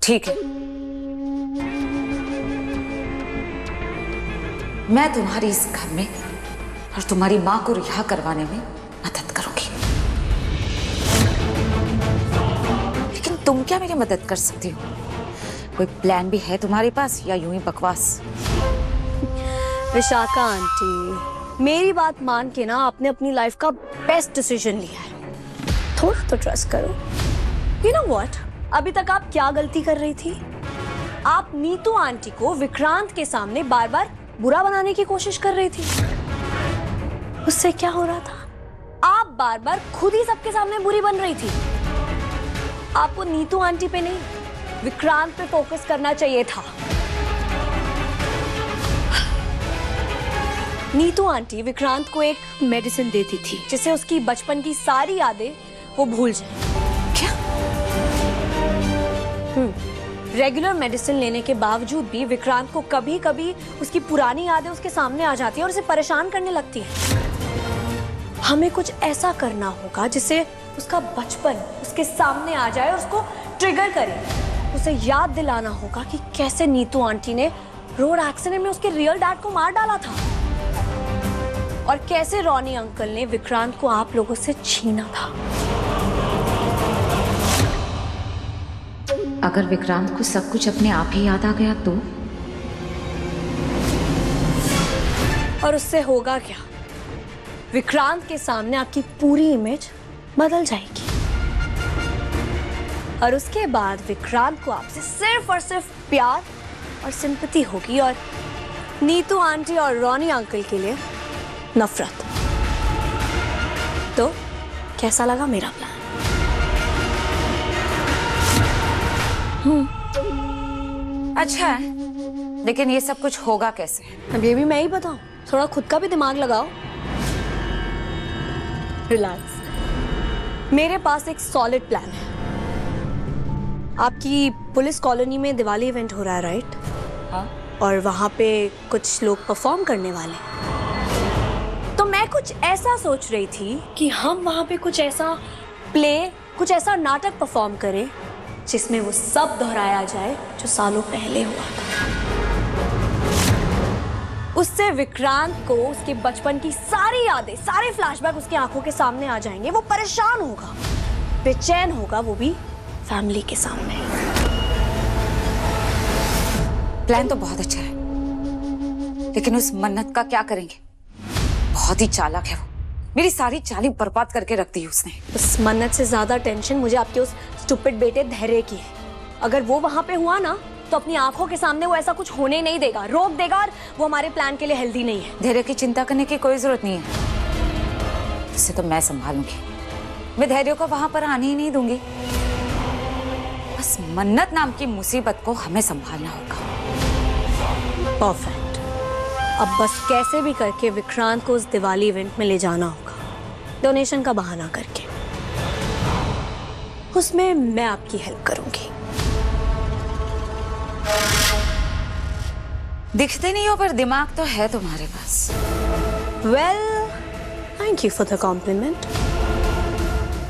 ठीक है, मैं तुम्हारी इस घर में और तुम्हारी मां को रिहा करवाने में मदद करूंगी। लेकिन तुम क्या मेरी मदद कर सकती हो? कोई प्लान भी है तुम्हारे पास या यूं ही बकवास? विशाखा आंटी, मेरी बात मान के ना आपने अपनी लाइफ का बेस्ट डिसीजन लिया है, थोड़ा तो ट्रस्ट करो। You know what? अभी तक आप क्या गलती कर रही थी? आप नीतू आंटी को विक्रांत के सामने बार बार बुरा बनाने की कोशिश कर रही थी। उससे क्या हो रहा था? आप बार बार खुद ही सबके सामने बुरी बन रही थी। आपको नीतू आंटी पे नहीं, विक्रांत पे फोकस करना चाहिए था। नीतू आंटी विक्रांत को एक मेडिसिन देती थी जिससे उसकी बचपन की सारी यादें वो भूल जाए। क्या? रेगुलर मेडिसिन लेने के बावजूद भी विक्रांत को कभी कभी उसकी पुरानी यादें उसके सामने आ जाती है और उसे परेशान करने लगती है। हमें कुछ ऐसा करना होगा जिससे उसका बचपन उसके सामने आ जाए और उसको ट्रिगर करे। उसे याद दिलाना होगा कि कैसे नीतू आंटी ने रोड एक्सीडेंट में उसके रियल डैड को मार डाला था और कैसे रॉनी अंकल ने विक्रांत को आप लोगों से छीना था। अगर विक्रांत को सब कुछ अपने आप ही याद आ गया तो? और उससे होगा क्या? विक्रांत के सामने आपकी पूरी इमेज बदल जाएगी और उसके बाद विक्रांत को आपसे सिर्फ और सिर्फ प्यार और सिंपैथी होगी और नीतू आंटी और रॉनी अंकल के लिए नफरत। तो कैसा लगा मेरा प्लान? अच्छा है, लेकिन ये सब कुछ होगा कैसे? अब ये भी मैं ही बताऊं? थोड़ा खुद का भी दिमाग लगाओ। रिलैक्स। मेरे पास एक सॉलिड प्लान है। आपकी पुलिस कॉलोनी में दिवाली इवेंट हो रहा है, राइट? हाँ। और वहां पे कुछ लोग परफॉर्म करने वाले हैं। तो मैं कुछ ऐसा सोच रही थी कि हम वहां पे कुछ ऐसा प्ले, कुछ ऐसा नाटक परफॉर्म करें जिसमें वो सब दोहराया जाए जो सालों पहले हुआ था। उससे विक्रांत को उसके बचपन की सारी यादें, सारे फ्लैशबैक उसकी आंखों के सामने आ जाएंगे। वो परेशान होगा, बेचैन होगा, वो भी फैमिली के सामने। प्लान तो बहुत अच्छा है, लेकिन उस मन्नत का क्या करेंगे? बहुत ही चालाक है वो, मेरी सारी चाली बर्बाद करके रख दी उसने। उस मन्नत से ज्यादा टेंशन मुझे आपके उस स्टूपिड बेटे धैर्य की है। अगर वो वहां पे हुआ ना तो अपनी आंखों के सामने वो ऐसा कुछ होने नहीं देगा, रोक देगा और वो हमारे प्लान के लिए हेल्दी नहीं है। धैर्य की चिंता करने की कोई जरूरत नहीं है, इसे तो मैं संभालूंगी। मैं धैर्य को वहां पर आने ही नहीं दूंगी। बस मन्नत नाम की मुसीबत को हमें संभालना होगा। परफेक्ट। अब बस कैसे भी करके विक्रांत को उस दिवाली इवेंट में ले जाना होगा, डोनेशन का बहाना करके। उसमें मैं आपकी हेल्प करूंगी। दिखते नहीं हो पर दिमाग तो है तुम्हारे पास। Well, thank you for the compliment.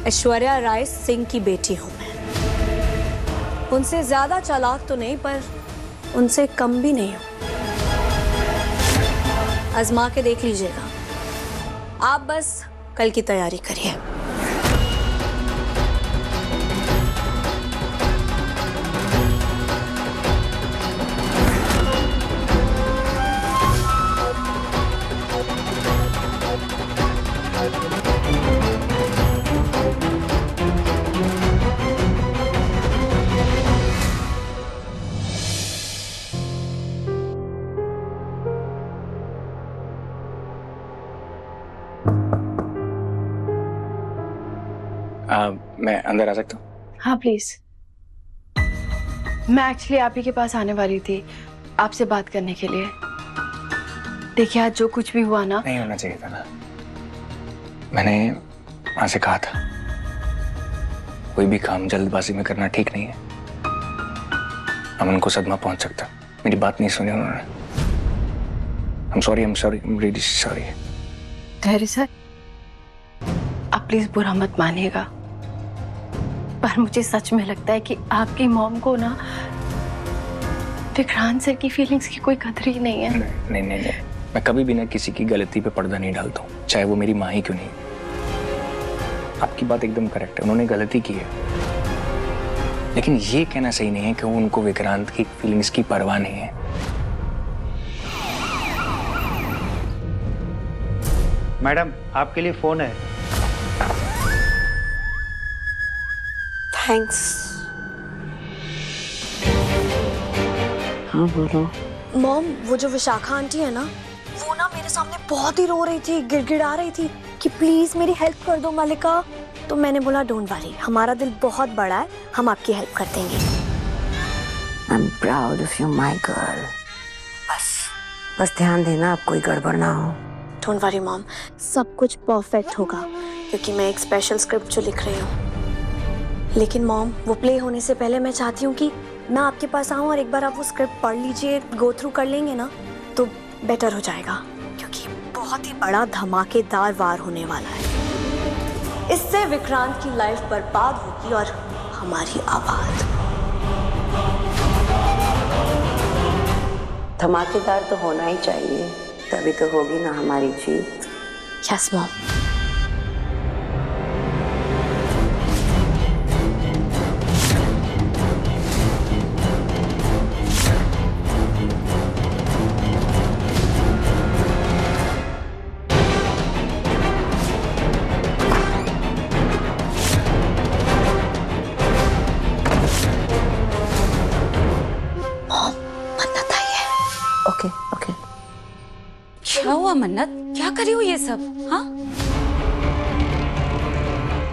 Aishwarya Rai Singh की बेटी हूं मैं। उनसे ज्यादा चालाक तो नहीं पर उनसे कम भी नहीं हूं। आजमा के देख लीजिएगा। आप बस कल की तैयारी करिए। मैं अंदर आ सकता हूँ? हाँ प्लीज। मैं एक्चुअली आप ही के पास आने वाली थी आपसे बात करने के लिए। देखिए आज जो कुछ भी हुआ ना, नहीं होना चाहिए था ना। मैंने मां से कहा था कोई भी काम जल्दबाजी में करना ठीक नहीं है। अमन को सदमा पहुंच सकता। मेरी बात नहीं सुनी उन्होंने। I'm sorry, I'm really sorry। धैर्य सर, आप प्लीज बुरा मत मानिएगा। बार मुझे सच में लगता है कि आपकी मॉम को ना विक्रांत सर की फीलिंग्स की कोई कदर ही नहीं है। नहीं नहीं नहीं, मैं कभी भी ना किसी की गलती पे पर्दा नहीं डालता हूँ, चाहे वो मेरी माँ ही क्यों नहीं। आपकी बात एकदम करेक्ट है, उन्होंने गलती की है, लेकिन ये कहना सही नहीं है कि उनको विक्रांत की फीलिंग्स की परवाह नहीं है। मैडम आपके लिए फोन है। थैंक्स। हाँ बोलो। मॉम, वो जो विशाखा आंटी है ना, वो ना मेरे सामने बहुत ही रो रही थी, गिड़गिड़ा रही थी कि प्लीज मेरी हेल्प कर दो मल्लिका। तो मैंने बोला डोंट वरी, हमारा दिल बहुत बड़ा है, हम आपकी हेल्प कर देंगे। I am proud of you my girl. बस ध्यान देना आप कोई गड़बड़ ना हो। डोंट वरी मॉम, सब कुछ परफेक्ट होगा, क्योंकि मैं एक स्पेशल स्क्रिप्ट जो लिख रही हूँ। लेकिन मॉम, वो प्ले होने से पहले मैं चाहती हूँ कि मैं आपके पास आऊँ और एक बार आप वो स्क्रिप्ट पढ़ लीजिए, गो थ्रू कर लेंगे ना तो बेटर हो जाएगा, क्योंकि बहुत ही बड़ा धमाकेदार वार होने वाला है। इससे विक्रांत की लाइफ बर्बाद होगी और हमारी आबाद। धमाकेदार तो होना ही चाहिए, तभी तो होगी ना हमारी जीत। Yes mom. Okay okay. क्या हुआ मन्नत, क्या कर रही हो ये सब? हाँ,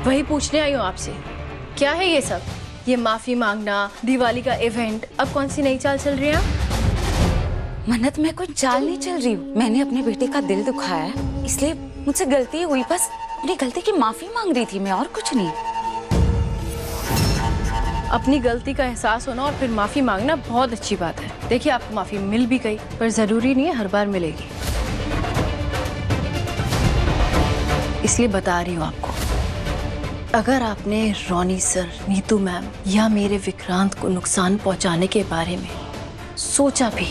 वही पूछने आई हूँ आपसे, क्या है ये सब? ये माफी मांगना, दिवाली का इवेंट, अब कौन सी नई चाल चल रही है? मन्नत मैं कोई चाल नहीं चल रही हूँ। मैंने अपने बेटे का दिल दुखाया है, इसलिए मुझसे गलती हुई, बस अपनी गलती की माफी मांग रही थी मैं, और कुछ नहीं। अपनी गलती का एहसास होना और फिर माफी मांगना बहुत अच्छी बात है। देखिए, आपको माफी मिल भी गई, पर जरूरी नहीं है हर बार मिलेगी, इसलिए बता रही हूँ आपको। अगर आपने रोनी सर, नीतू मैम या मेरे विक्रांत को नुकसान पहुंचाने के बारे में सोचा भी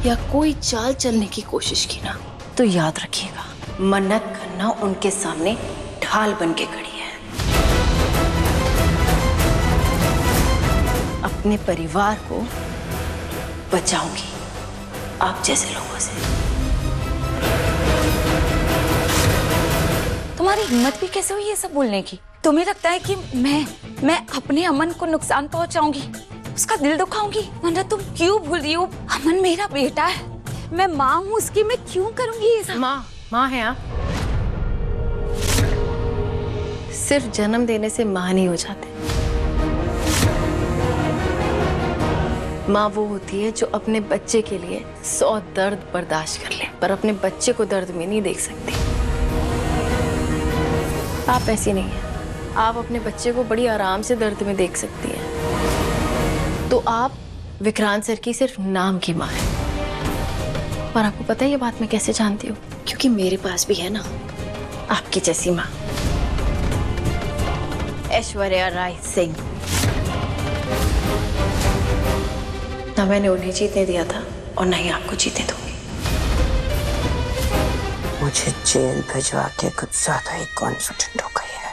या कोई चाल चलने की कोशिश की ना, तो याद रखिएगा, मन्नत खन्ना उनके सामने ढाल बन के खड़ी है। अपने परिवार को बचाऊंगी आप जैसे लोगों से। तुम्हारी हिम्मत भी कैसे हुई ये सब बोलने की? तुम्हें लगता है कि मैं अपने अमन को नुकसान पहुंचाऊंगी, उसका दिल दुखाऊंगी? मन्नत, तुम क्यों भूल रही हो? अमन मेरा बेटा है, मैं माँ हूँ उसकी, मैं क्यों करूंगी ये सब? माँ है आप। सिर्फ जन्म देने से माँ नहीं हो जाते। माँ वो होती है जो अपने बच्चे के लिए 100 दर्द बर्दाश्त कर ले, पर अपने बच्चे को दर्द में नहीं देख सकती। आप ऐसी नहीं है, आप अपने बच्चे को बड़ी आराम से दर्द में देख सकती हैं। तो आप विक्रांत सर की सिर्फ नाम की माँ है। पर आपको पता है ये बात मैं कैसे जानती हूँ? क्योंकि मेरे पास भी है ना आपकी जैसी माँ, ऐश्वर्या राय सिंह। ना मैंने उन्हें जीतने दिया था और ना ही आपको जीतने दूंगी। मुझे जेल भिजवा के कुछ ज्यादा ही कॉन्फिडेंट हो गई है।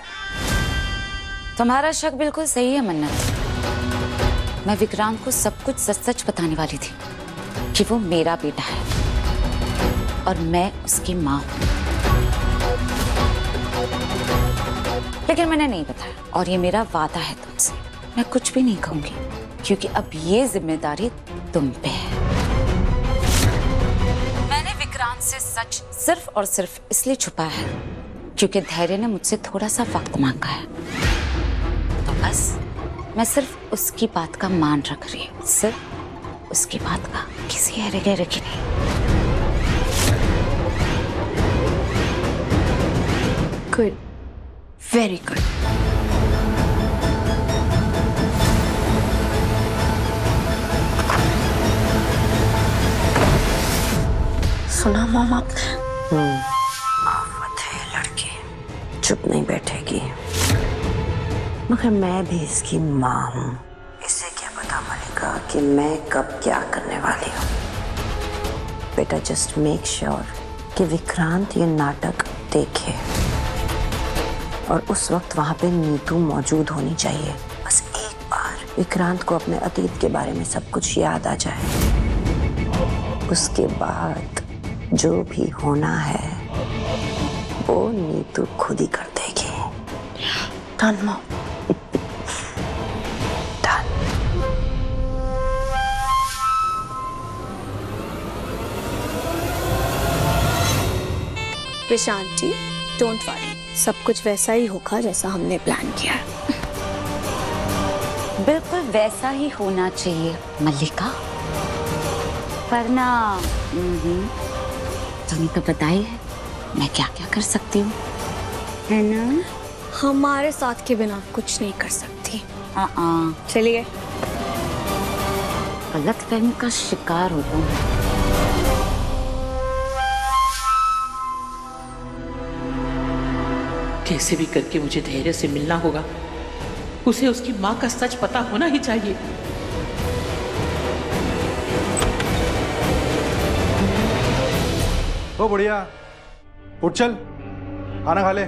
तुम्हारा शक बिल्कुल सही है मन्नत। मैं विक्रांत को सब कुछ सच सच बताने वाली थी कि वो मेरा बेटा है और मैं उसकी माँ हूँ, लेकिन मैंने नहीं बताया, और ये मेरा वादा है तुमसे, मैं कुछ भी नहीं कहूंगी, क्योंकि अब ये जिम्मेदारी तुम पे है। मैंने विक्रांत से सच सिर्फ और सिर्फ इसलिए छुपाया है क्योंकि धैर्य ने मुझसे थोड़ा सा वक्त मांगा है। तो बस मैं सिर्फ उसकी बात का मान रख रही हूँ, सिर्फ उसकी बात का, किसी अरे गहरे की नहीं। Good, very good. सुना मॉम आपने? आफत है लड़की, चुप नहीं बैठेगी। मगर मैं भी इसकी माँ हूँ। इसे क्या पता मलिका कि मैं कब क्या करने वाली हूँ। बेटा जस्ट मेक श्योर कि विक्रांत ये नाटक देखे और उस वक्त वहां पे नीतू मौजूद होनी चाहिए। बस एक बार विक्रांत को अपने अतीत के बारे में सब कुछ याद आ जाए, उसके बाद जो भी होना है वो नीतू खुद ही कर देगी। Done mom. Done. Prashant ji don't worry, सब कुछ वैसा ही होगा जैसा हमने प्लान किया है। बिल्कुल वैसा ही होना चाहिए मल्लिका, वरना तुम्हें तो पता ही है मैं क्या क्या कर सकती हूँ, है ना? हमारे साथ के बिना कुछ नहीं कर सकती। चलिए। गलतफहमी का शिकार होता हूँ। कैसे भी करके मुझे धैर्य से मिलना होगा। उसे उसकी माँ का सच पता होना ही चाहिए। ओ बढ़िया, उठ चल, खाना खा ले।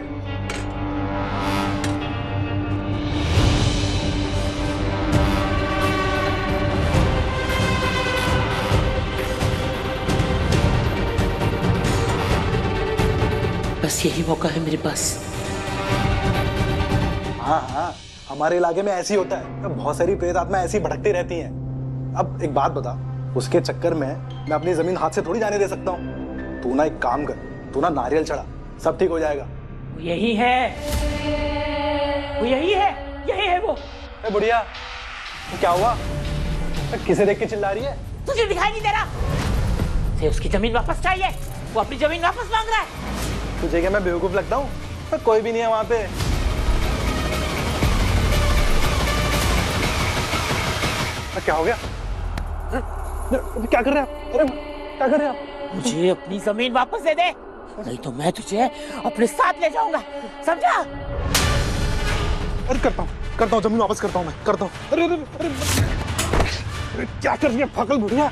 बस यही मौका है मेरे पास। हाँ हाँ, हमारे इलाके में ऐसी होता है, बहुत सारी प्रेत आत्मा ऐसी भटकती रहती हैं। अब एक बात बता, उसके चक्कर में मैं अपनी जमीन हाथ से थोड़ी जाने दे सकता हूँ। तू ना एक काम कर, तू ना नारियल चढ़ा, सब ठीक हो जाएगा। यही है, वो यही है, यही है वो। बुढ़िया, तो क्या हुआ? किसे देख के चिल्ला रही है? तुझे दिखाई नहीं दे रहा? उसे उसकी जमीन वापस चाहिए, वो अपनी जमीन वापस मांग रहा है। तुझे क्या मैं बेवकूफ लगता हूँ? कोई भी नहीं है वहां पे। क्या हो गया? क्या कर रहे हैं? अरे क्या कर रहे हैं आप? मुझे अपनी जमीन वापस दे दे, नहीं तो मैं तुझे अपने साथ ले जाऊंगा, समझा? अरे करता हूँ, जमीन वापस करता हूँ मैं, करता हूँ। अरे अरे अरे, अरे क्या कर रही है पागल बुढ़िया?